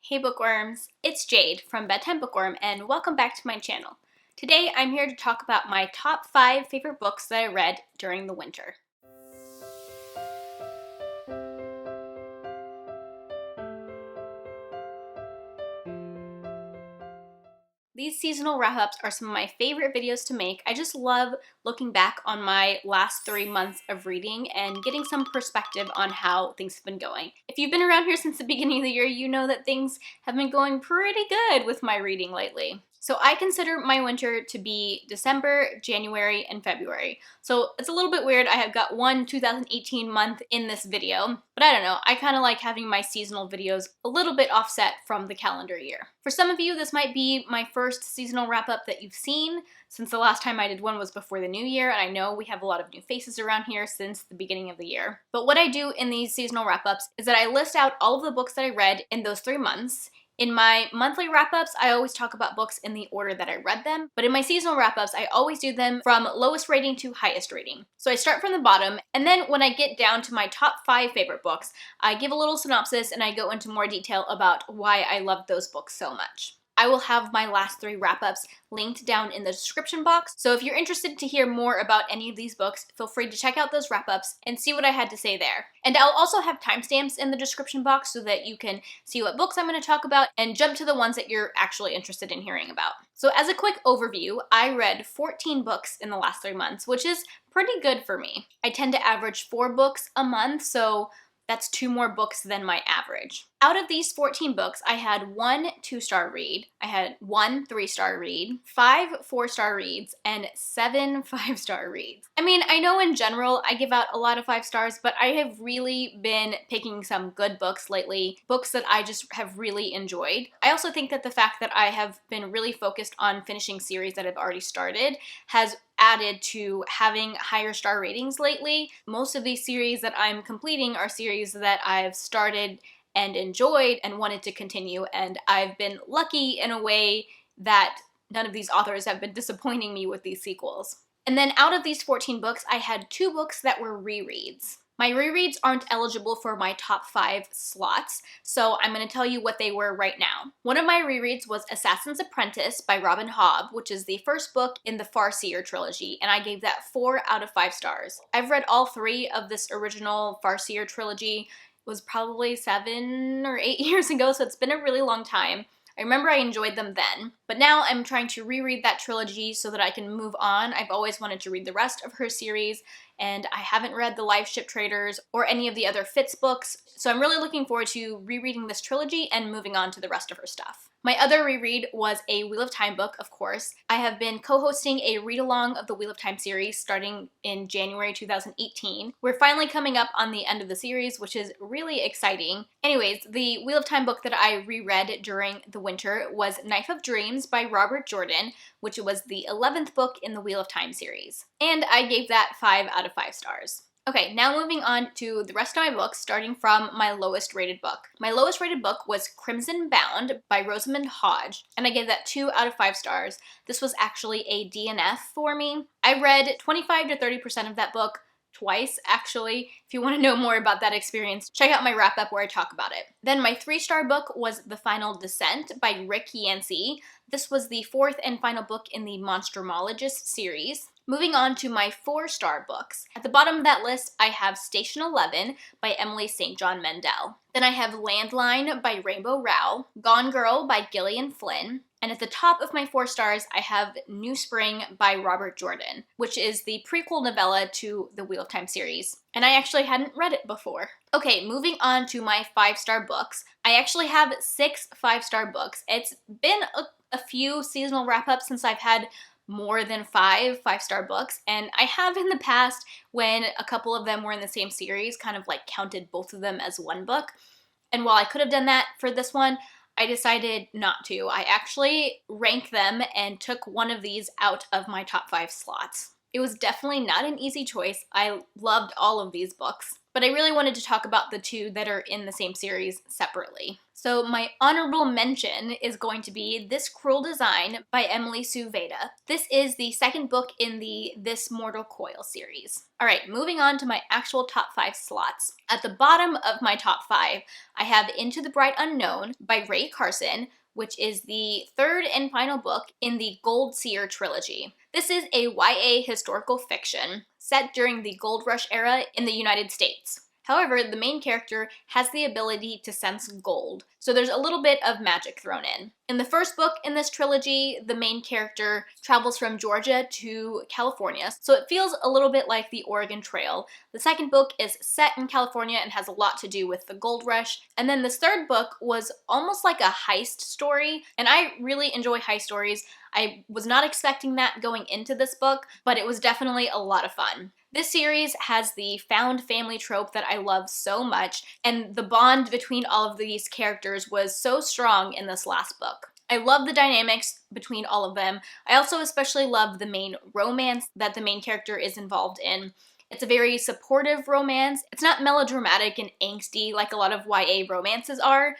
Hey bookworms, it's Jade from Bedtime Bookworm and welcome back to my channel. Today I'm here to talk about my top 5 favorite books that I read during the winter. These seasonal wrap-ups are some of my favorite videos to make. I just love looking back on my last 3 months of reading and getting some perspective on how things have been going. If you've been around here since the beginning of the year, you know that things have been going pretty good with my reading lately. So I consider my winter to be December, January, and February. So it's a little bit weird. I have got one 2018 month in this video, but I don't know. I kind of like having my seasonal videos a little bit offset from the calendar year. For some of you, this might be my first seasonal wrap-up that you've seen, since the last time I did one was before the new year, and I know we have a lot of new faces around here since the beginning of the year. But what I do in these seasonal wrap-ups is that I list out all of the books that I read in those 3 months. In my monthly wrap-ups, I always talk about books in the order that I read them, but in my seasonal wrap-ups, I always do them from lowest rating to highest rating. So I start from the bottom, and then when I get down to my top 5 favorite books, I give a little synopsis and I go into more detail about why I love those books so much. I will have my last 3 wrap-ups linked down in the description box, so if you're interested to hear more about any of these books, feel free to check out those wrap-ups and see what I had to say there. And I'll also have timestamps in the description box so that you can see what books I'm going to talk about and jump to the ones that you're actually interested in hearing about. So as a quick overview, I read 14 books in the last 3 months, which is pretty good for me. I tend to average 4 books a month, so that's 2 more books than my average. Out of these 14 books, I had 1 2-star read, I had 1 3-star read, 5 4-star reads, and 7 5-star reads. I mean, I know in general I give out a lot of 5 stars, but I have really been picking some good books lately, books that I just have really enjoyed. I also think that the fact that I have been really focused on finishing series that I've already started has added to having higher star ratings lately. Most of these series that I'm completing are series that I've started and enjoyed and wanted to continue, and I've been lucky in a way that none of these authors have been disappointing me with these sequels. And then out of these 14 books, I had 2 books that were rereads. My rereads aren't eligible for my top 5 slots, so I'm going to tell you what they were right now. One of my rereads was Assassin's Apprentice by Robin Hobb, which is the first book in the Farseer trilogy, and I gave that 4 out of 5 stars. I've read all 3 of this original Farseer trilogy. It was probably 7 or 8 years ago, so it's been a really long time. I remember I enjoyed them then, but now I'm trying to reread that trilogy so that I can move on. I've always wanted to read the rest of her series, and I haven't read The Life Ship Traders or any of the other Fitz books, so I'm really looking forward to rereading this trilogy and moving on to the rest of her stuff. My other reread was a Wheel of Time book, of course. I have been co-hosting a read-along of the Wheel of Time series starting in January 2018. We're finally coming up on the end of the series, which is really exciting. Anyways, the Wheel of Time book that I reread during the winter was Knife of Dreams by Robert Jordan, which was the 11th book in the Wheel of Time series. And I gave that 5 out of 5 stars. Okay, now moving on to the rest of my books, starting from my lowest rated book. My lowest rated book was Crimson Bound by Rosamund Hodge, and I gave that 2 out of 5 stars. This was actually a DNF for me. I read 25 to 30% of that book twice, actually. If you want to know more about that experience, check out my wrap-up where I talk about it. Then my 3-star book was The Final Descent by Rick Yancey. This was the 4th and final book in the Monstrumologist series. Moving on to my 4-star books. At the bottom of that list, I have Station 11 by Emily St. John Mandel. Then I have Landline by Rainbow Rowell, Gone Girl by Gillian Flynn, and at the top of my 4 stars, I have New Spring by Robert Jordan, which is the prequel novella to the Wheel of Time series, and I actually hadn't read it before. Okay, moving on to my 5-star books. I actually have 6 5-star books. It's been a few seasonal wrap-ups since I've had more than 5 5-star books, and I have in the past, when a couple of them were in the same series, kind of like counted both of them as one book. And while I could have done that for this one, I decided not to. I actually ranked them and took one of these out of my top 5 slots. It was definitely not an easy choice. I loved all of these books, but I really wanted to talk about the two that are in the same series separately. So my honorable mention is going to be This Cruel Design by Emily Sue Veda. This is the second book in the This Mortal Coil series. All right, moving on to my actual top 5 slots. At the bottom of my top 5, I have Into the Bright Unknown by Ray Carson, which is the third and final book in the Gold Seer trilogy. This is a YA historical fiction set during the Gold Rush era in the United States. However, the main character has the ability to sense gold, so there's a little bit of magic thrown in. In the first book in this trilogy, the main character travels from Georgia to California, so it feels a little bit like the Oregon Trail. The second book is set in California and has a lot to do with the gold rush, and then this third book was almost like a heist story, and I really enjoy heist stories. I was not expecting that going into this book, but it was definitely a lot of fun. This series has the found family trope that I love so much, and the bond between all of these characters was so strong in this last book. I love the dynamics between all of them. I also especially love the main romance that the main character is involved in. It's a very supportive romance. It's not melodramatic and angsty like a lot of YA romances are.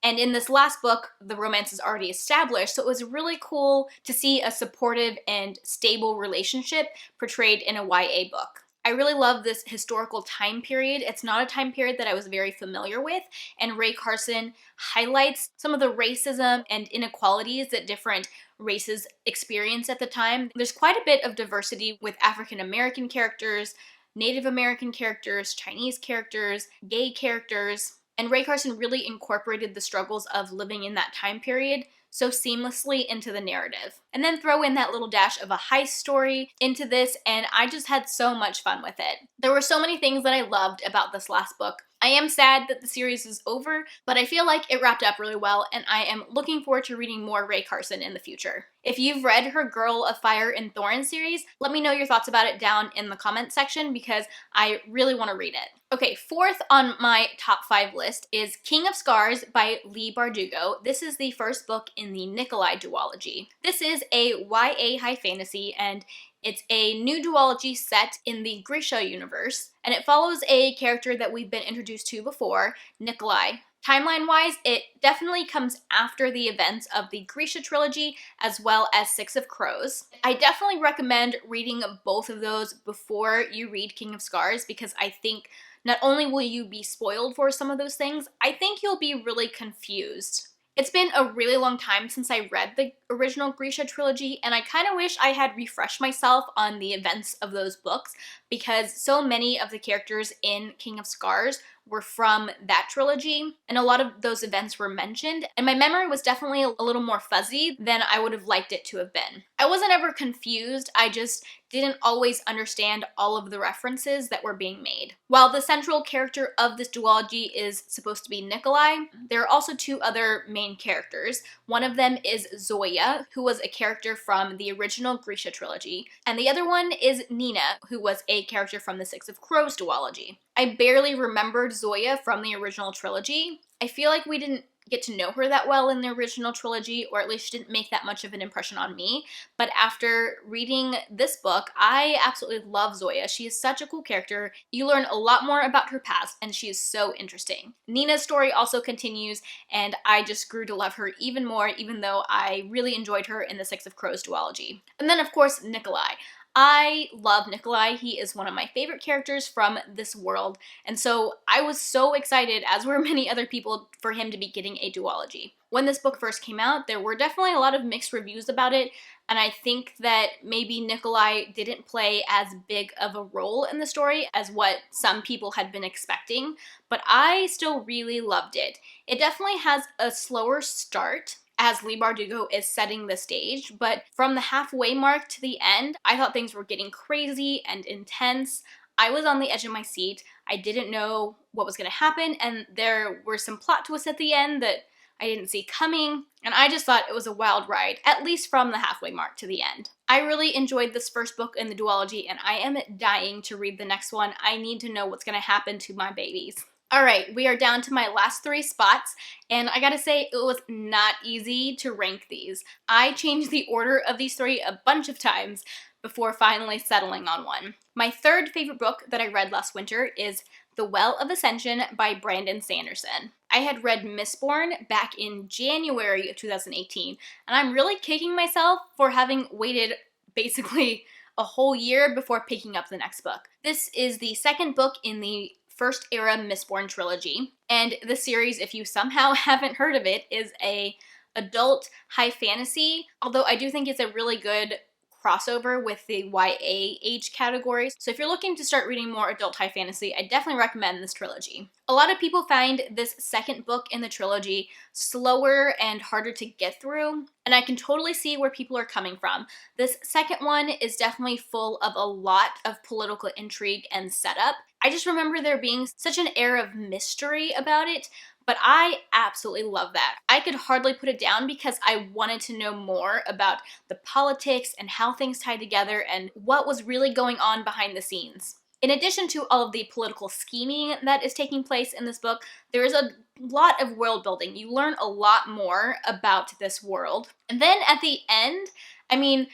And in this last book, the romance is already established, so it was really cool to see a supportive and stable relationship portrayed in a YA book. I really love this historical time period. It's not a time period that I was very familiar with, and Ray Carson highlights some of the racism and inequalities that different races experience at the time. There's quite a bit of diversity with African American characters, Native American characters, Chinese characters, gay characters. And Ray Carson really incorporated the struggles of living in that time period so seamlessly into the narrative. And then throw in that little dash of a heist story into this, and I just had so much fun with it. There were so many things that I loved about this last book. I am sad that the series is over, but I feel like it wrapped up really well, and I am looking forward to reading more Ray Carson in the future. If you've read her Girl of Fire and Thorn series, let me know your thoughts about it down in the comment section because I really want to read it. Okay, fourth on my top 5 list is King of Scars by Leigh Bardugo. This is the first book in the Nikolai duology. This is a YA high fantasy, and it's a new duology set in the Grisha universe, and it follows a character that we've been introduced to before, Nikolai. Timeline-wise, it definitely comes after the events of the Grisha trilogy as well as Six of Crows. I definitely recommend reading both of those before you read King of Scars because I think not only will you be spoiled for some of those things, I think you'll be really confused. It's been a really long time since I read the original Grisha trilogy, and I kind of wish I had refreshed myself on the events of those books because so many of the characters in King of Scars were from that trilogy, and a lot of those events were mentioned, and my memory was definitely a little more fuzzy than I would have liked it to have been. I wasn't ever confused, I just didn't always understand all of the references that were being made. While the central character of this duology is supposed to be Nikolai, there are also 2 other main characters. One of them is Zoya, who was a character from the original Grisha trilogy, and the other one is Nina, who was a character from the Six of Crows duology. I barely remembered Zoya from the original trilogy. I feel like we didn't get to know her that well in the original trilogy, or at least she didn't make that much of an impression on me. But after reading this book, I absolutely love Zoya. She is such a cool character. You learn a lot more about her past, and she is so interesting. Nina's story also continues, and I just grew to love her even more, even though I really enjoyed her in the Six of Crows duology. And then, of course, Nikolai. I love Nikolai. He is one of my favorite characters from this world, and so I was so excited, as were many other people, for him to be getting a duology. When this book first came out, there were definitely a lot of mixed reviews about it, and I think that maybe Nikolai didn't play as big of a role in the story as what some people had been expecting, but I still really loved it. It definitely has a slower start, as Leigh Bardugo is setting the stage, but from the halfway mark to the end, I thought things were getting crazy and intense. I was on the edge of my seat. I didn't know what was going to happen, and there were some plot twists at the end that I didn't see coming, and I just thought it was a wild ride, at least from the halfway mark to the end. I really enjoyed this first book in the duology, and I am dying to read the next one. I need to know what's going to happen to my babies. Alright, we are down to my last 3 spots, and I gotta say, it was not easy to rank these. I changed the order of these 3 a bunch of times before finally settling on one. My third favorite book that I read last winter is The Well of Ascension by Brandon Sanderson. I had read Mistborn back in January of 2018, and I'm really kicking myself for having waited basically a whole year before picking up the next book. This is the second book in the first era Mistborn trilogy, and the series, if you somehow haven't heard of it, is a adult high fantasy, although I do think it's a really good crossover with the YA age categories. So if you're looking to start reading more adult high fantasy, I definitely recommend this trilogy. A lot of people find this second book in the trilogy slower and harder to get through, and I can totally see where people are coming from. This second one is definitely full of a lot of political intrigue and setup. I just remember there being such an air of mystery about it, but I absolutely love that. I could hardly put it down because I wanted to know more about the politics and how things tied together and what was really going on behind the scenes. In addition to all of the political scheming that is taking place in this book, there is a lot of world building. You learn a lot more about this world. And then at the end, I mean,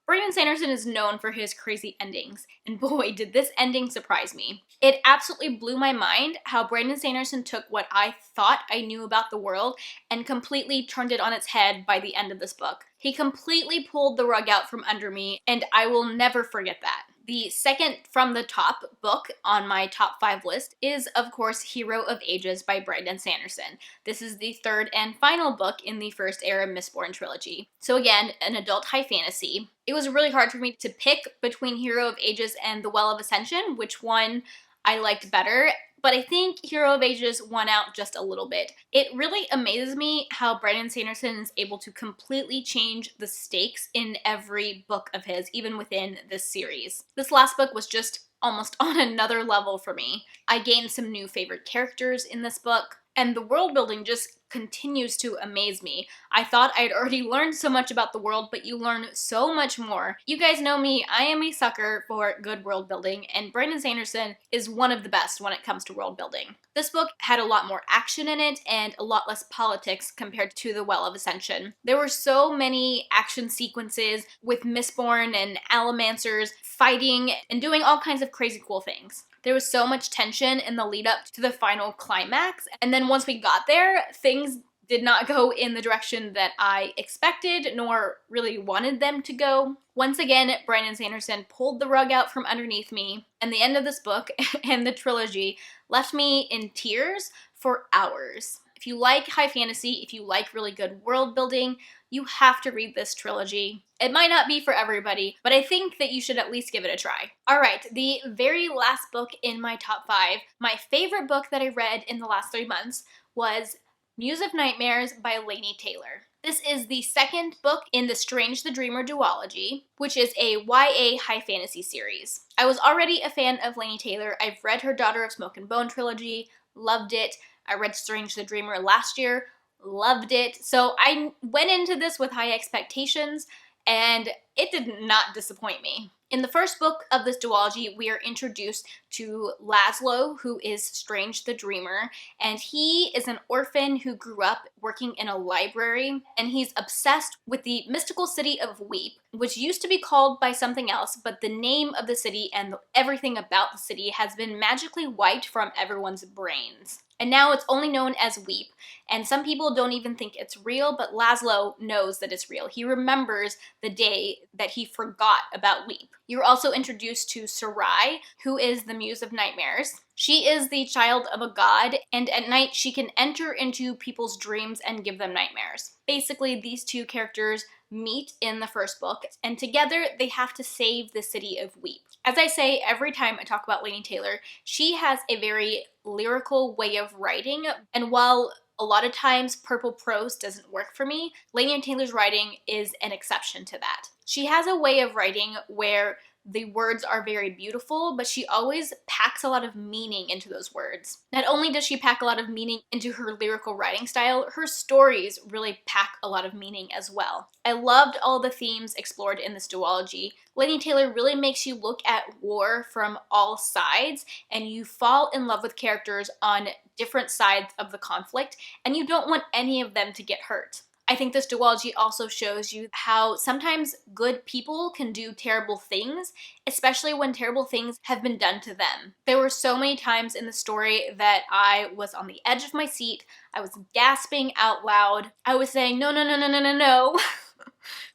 Brandon Sanderson is known for his crazy endings, and boy, did this ending surprise me. It absolutely blew my mind how Brandon Sanderson took what I thought I knew about the world and completely turned it on its head by the end of this book. He completely pulled the rug out from under me, and I will never forget that. The second from the top book on my top 5 list is, of course, Hero of Ages by Brandon Sanderson. This is the third and final book in the first era Mistborn trilogy. So again, an adult high fantasy. It was really hard for me to pick between Hero of Ages and The Well of Ascension, which one I liked better, but I think Hero of Ages won out just a little bit. It really amazes me how Brandon Sanderson is able to completely change the stakes in every book of his, even within this series. This last book was just almost on another level for me. I gained some new favorite characters in this book, and the world building just continues to amaze me. I thought I'd already learned so much about the world, but you learn so much more. You guys know me, I am a sucker for good world building, and Brandon Sanderson is one of the best when it comes to world building. This book had a lot more action in it and a lot less politics compared to The Well of Ascension. There were so many action sequences with Mistborn and Allomancers fighting and doing all kinds of crazy cool things. There was so much tension in the lead up to the final climax, and then once we got there, things did not go in the direction that I expected nor really wanted them to go. Once again, Brandon Sanderson pulled the rug out from underneath me, and the end of this book and the trilogy left me in tears for hours. If you like high fantasy, if you like really good world building, you have to read this trilogy. It might not be for everybody, but I think that you should at least give it a try. Alright, the very last book in my top 5, my favorite book that I read in the last 3 months was Muse of Nightmares by Laini Taylor. This is the second book in the Strange the Dreamer duology, which is a YA high fantasy series. I was already a fan of Laini Taylor. I've read her Daughter of Smoke and Bone trilogy, loved it. I read Strange the Dreamer last year, loved it. So I went into this with high expectations, and it did not disappoint me. In the first book of this duology, we are introduced to Laszlo, who is Strange the Dreamer, and he is an orphan who grew up working in a library, and he's obsessed with the mystical city of Weep, which used to be called by something else, but the name of the city and everything about the city has been magically wiped from everyone's brains. And now it's only known as Weep, and some people don't even think it's real, but Laszlo knows that it's real. He remembers the day that he forgot about Weep. You're also introduced to Sarai, who is the Muse of Nightmares. She is the child of a god, and at night she can enter into people's dreams and give them nightmares. Basically, these two characters meet in the first book, and together they have to save the city of Weep. As I say every time I talk about Laini Taylor, she has a very lyrical way of writing, and while a lot of times purple prose doesn't work for me, Laini Taylor's writing is an exception to that. She has a way of writing where the words are very beautiful, but she always packs a lot of meaning into those words. Not only does she pack a lot of meaning into her lyrical writing style, her stories really pack a lot of meaning as well. I loved all the themes explored in this duology. Laini Taylor really makes you look at war from all sides, and you fall in love with characters on different sides of the conflict, and you don't want any of them to get hurt. I think this duology also shows you how sometimes good people can do terrible things, especially when terrible things have been done to them. There were so many times in the story that I was on the edge of my seat. I was gasping out loud. I was saying, no, no, no, no, no, no, no.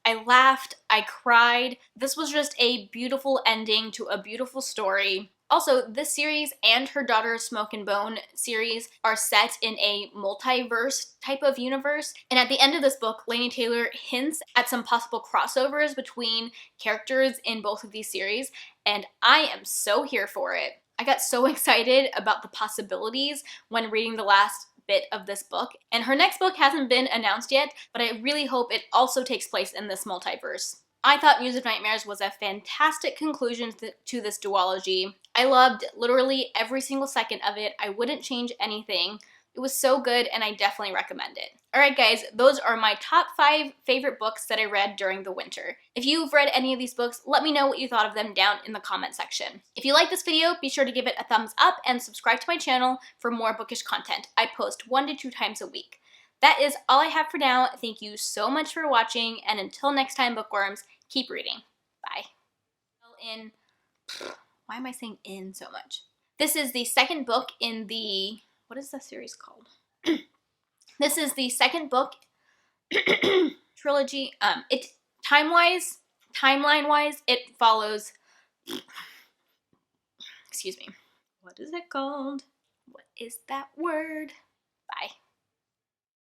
I laughed, I cried. This was just a beautiful ending to a beautiful story. Also, this series and her daughter Smoke and Bone series are set in a multiverse type of universe. And at the end of this book, Laini Taylor hints at some possible crossovers between characters in both of these series, and I am so here for it. I got so excited about the possibilities when reading the last bit of this book, and her next book hasn't been announced yet, but I really hope it also takes place in this multiverse. I thought Muse of Nightmares was a fantastic conclusion to this duology. I loved literally every single second of it. I wouldn't change anything. It was so good, and I definitely recommend it. Alright guys, those are my top 5 favorite books that I read during the winter. If you've read any of these books, let me know what you thought of them down in the comment section. If you like this video, be sure to give it a thumbs up and subscribe to my channel for more bookish content. I post 1 to 2 times a week. That is all I have for now. Thank you so much for watching, and until next time, bookworms, keep reading. Bye. Why am I saying in so much? This is the second book in the... What is the series called? This is the second book trilogy. Timeline-wise, it follows... Excuse me. What is it called? What is that word? Bye.